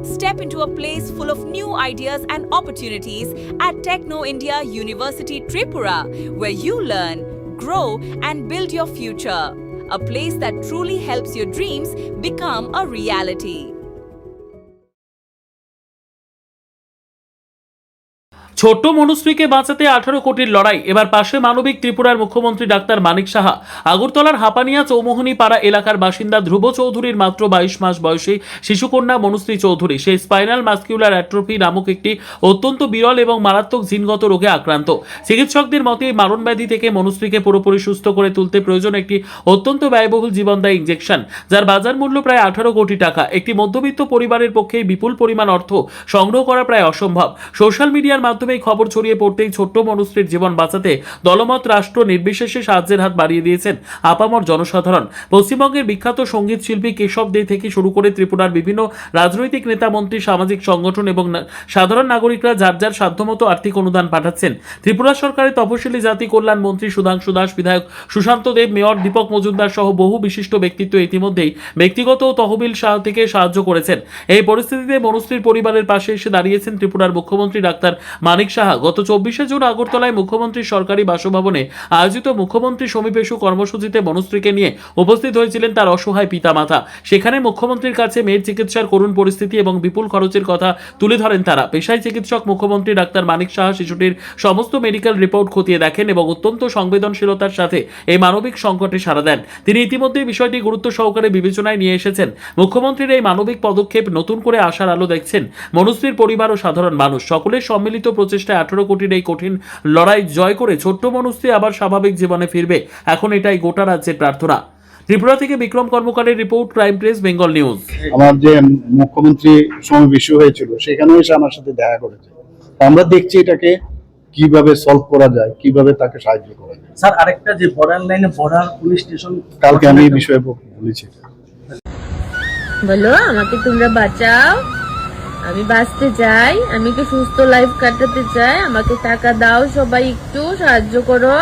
Step into a place full of new ideas and opportunities at Techno India University Tripura, where you learn, grow, and build your future. A place that truly helps your dreams become a reality. ছোট্ট মনুশ্রীকে বাঁচাতে 18 কোটির লড়াই। এবার পাশে মানবিক ত্রিপুরার মুখ্যমন্ত্রী doctor Manik Saha. আগরতলার হাপানিয়া চৌমোহনী পাড়া এলাকার বাসিন্দা ধ্রুব চৌধুরীর মাত্র 22 মাস বয়সী শিশুকন্যা মনুশ্রী চৌধুরী সেই স্পাইনাল মাস্কিউলার অ্যাট্রোফি নামক একটি অত্যন্ত বিরল এবং মারাত্মক জিনগত রোগে আক্রান্ত। চিকিৎসকদের মতে এই মারণ ব্যাধি থেকে মনুশ্রীকে পুরোপুরি সুস্থ করে তুলতে প্রয়োজন একটি অত্যন্ত ব্যয়বহুল জীবনদায়ী ইনজেকশন, যার বাজার মূল্য প্রায় 18 কোটি টাকা। একটি মধ্যবিত্ত পরিবারের পক্ষে বিপুল পরিমাণ অর্থ সংগ্রহ করা প্রায় অসম্ভব। সোশ্যাল মিডিয়ার মাধ্যমে এই খবর ছড়িয়ে পড়তেই ছোট্ট মনুশ্রীর জীবন বাঁচাতে দলমত রাষ্ট্র নির্বিশেষে সাহায্যের হাত বাড়িয়ে দিয়েছেন আপামর জনসাধারণ। পশ্চিমবঙ্গের বিখ্যাত সঙ্গীত শিল্পী কেশব দে থেকে শুরু করে ত্রিপুরার বিভিন্ন রাজনৈতিক নেতা, মন্ত্রী, সামাজিক সংগঠন এবং সাধারণ নাগরিকরা যার যার সাধ্যমতো আর্থিক অনুদান পাঠাচ্ছেন। ত্রিপুরা সরকারের তপশিলি জাতি কল্যাণ মন্ত্রী সুধাংশু দাস, বিধায়ক সুশান্ত দেব, মেয়র দীপক মজুমদার সহ বহু বিশিষ্ট ব্যক্তিত্ব ইতিমধ্যেই ব্যক্তিগত ও তহবিল থেকে সাহায্য করেছেন। এই পরিস্থিতিতে মনুশ্রীর পরিবারের পাশে এসে দাঁড়িয়েছেন ত্রিপুরার মুখ্যমন্ত্রী ডাক্তার মানিক সাহা। গত 24শে জুন আগরতলায় মুখ্যমন্ত্রীর সরকারি বাসভবনে আয়োজিত মুখ্যমন্ত্রী সমীপেশু কর্মসূচিতে মনুশ্রীকে নিয়ে উপস্থিত হয়েছিলেন তার অসহায় পিতামাতা। সেখানে মুখ্যমন্ত্রীর কাছে মেয়ের চিকিৎসার করুণ পরিস্থিতি এবং বিপুল খরচের কথা তুলে ধরেন তারা। পেশায় চিকিৎসক মুখ্যমন্ত্রী ডাক্তার মানিক সাহা শিশুটির সমস্ত মেডিকেল রিপোর্ট খতিয়ে দেখেন এবং অত্যন্ত সংবেদনশীলতার সাথে এই মানবিক সংকটে সাড়া দেন। তিনি ইতিমধ্যে বিষয়টি গুরুত্ব সহকারে বিবেচনায় নিয়ে এসেছেন। মুখ্যমন্ত্রীর এই মানবিক পদক্ষেপ নতুন করে আশার আলো দেখছেন মনুশ্রীর পরিবার ও সাধারণ মানুষ। সকলের সম্মিলিত প্রচেষ্টায় 18 কোটির এই কঠিন লড়াই জয় করে ছোট্ট মনুশ্রী আবার স্বাভাবিক জীবনে ফিরবে, এখন এটাই গোটা রাজ্যের প্রার্থনা। ত্রিপুরা থেকে বিক্রম কর্মকারের report, crime press, Bengal news. আমার যে মুখ্যমন্ত্রী সমাবেশ হয়েছিল সেখানে এসে আমার সাথে দেখা করেছে। আমরা দেখছি এটাকে কিভাবে সলভ করা যায়, কিভাবে তাকে সাহায্য করা যায়। স্যার, আরেকটা যে বর্ডার লাইনে বর্ডার পুলিশ স্টেশন, কালকে আমি এই বিষয়ে বলেছি। বলো, আমাকে তোমরা বাঁচাও, আমি বাঁচতে চাই, আমি একটু সুস্থ লাইফ কাটাতে চাই, আমাকে টাকা দাও, সবাই একটু সাহায্য করো।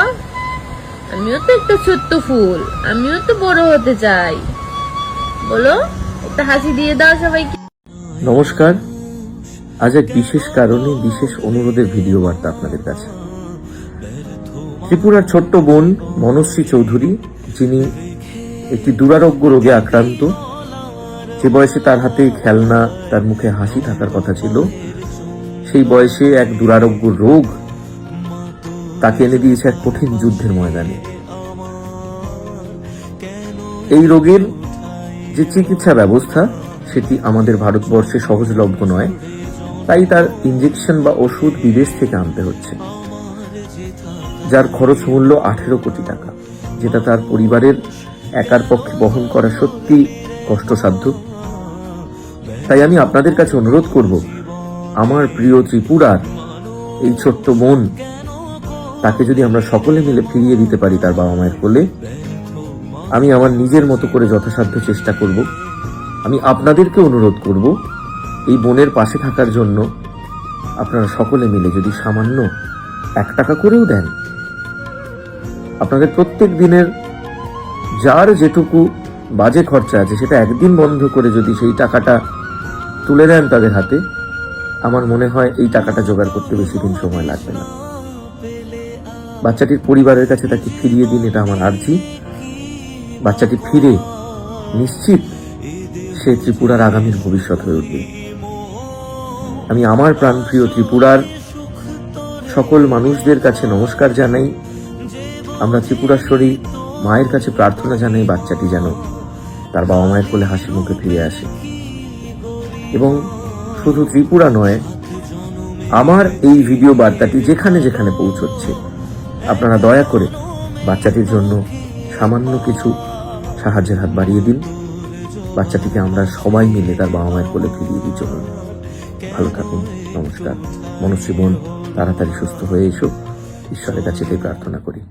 আমিও তো একটা ছোট্ট ফুল, আমিও তো বড় হতে চাই। বলো, একটা হাসি দিয়ে দাও সবাইকে। নমস্কার, আজ এক বিশেষ কারণে বিশেষ অনুরোধের ভিডিও বার্তা আপনাদের কাছে। ত্রিপুরার ছোট্ট বোন মনুশ্রী চৌধুরী, যিনি একটি দুরারোগ্য রোগে আক্রান্ত, যে বয়সে তার হাতে খেলনা, তার মুখে হাসি থাকার কথা ছিল, সেই বয়সে এক দুরারোগ্য রোগ তাকে এনে দিয়েছে এক কঠিন যুদ্ধের ময়দানে। এই রোগের যে চিকিৎসা ব্যবস্থা সেটি আমাদের ভারতবর্ষে সহজলভ্য নয়, তাই তার ইনজেকশন বা ওষুধ বিদেশ থেকে আনতে হচ্ছে, যার খরচ মূল্য 18 কোটি টাকা, যেটা তার পরিবারের একার পক্ষে বহন করা সত্যি কষ্টসাধ্য। তাই আমি আপনাদের কাছে অনুরোধ করব, আমার প্রিয় ত্রিপুরার এই ছোট্ট বোন, তাকে যদি আমরা সকলে মিলে ফিরিয়ে দিতে পারি তার বাবা মায়ের কোলে, আমি আমার নিজের মতো করে যথাসাধ্য চেষ্টা করব। আমি আপনাদেরকে অনুরোধ করব, এই বোনের পাশে থাকার জন্য আপনারা সকলে মিলে যদি সামান্য 1 টাকা করেও দেন, আপনাদের প্রত্যেক দিনের যার যেটুকু বাজে খরচা আছে সেটা একদিন বন্ধ করে যদি সেই টাকাটা তুলে দেন তাদের হাতে, আমার মনে হয় এই টাকাটা জোগাড় করতে বেশি দিন সময় লাগবে না। বাচ্চাটির পরিবারের কাছে তাকে ফিরিয়ে দিন, এটা আমার আর্জি। বাচ্চাটি ফিরে নিশ্চিত সে ত্রিপুরার আগামীর ভবিষ্যৎ হয়ে উঠবে। আমি আমার প্রাণপ্রিয় ত্রিপুরার সকল মানুষদের কাছে নমস্কার জানাই। আমরা ত্রিপুরাশ্বরী মায়ের কাছে প্রার্থনা জানাই বাচ্চাটি যেন তার বাবা মায়ের কোলে হাসি মুখে ফিরে আসে। এবং শুধু ত্রিপুরা নয়, আমার এই ভিডিও বার্তাটি যেখানে যেখানে পৌঁছচ্ছে, আপনারা দয়া করে বাচ্চাটির জন্য সামান্য কিছু সাহায্যের হাত বাড়িয়ে দিন। বাচ্চাটিকে আমরা সবাই মিলে তার বাবা মায়ের কোলে ফিরিয়ে দিই। চলুন, ভালো থাকুন, নমস্কার। মনুশ্রী বোন তাড়াতাড়ি সুস্থ হয়ে এসো, ঈশ্বরের কাছে তাই প্রার্থনা করি।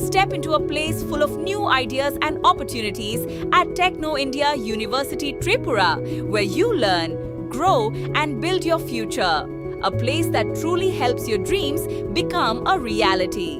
Step into a place full of new ideas and opportunities at Techno India University Tripura, where you learn, grow, and build your future. A place that truly helps your dreams become a reality.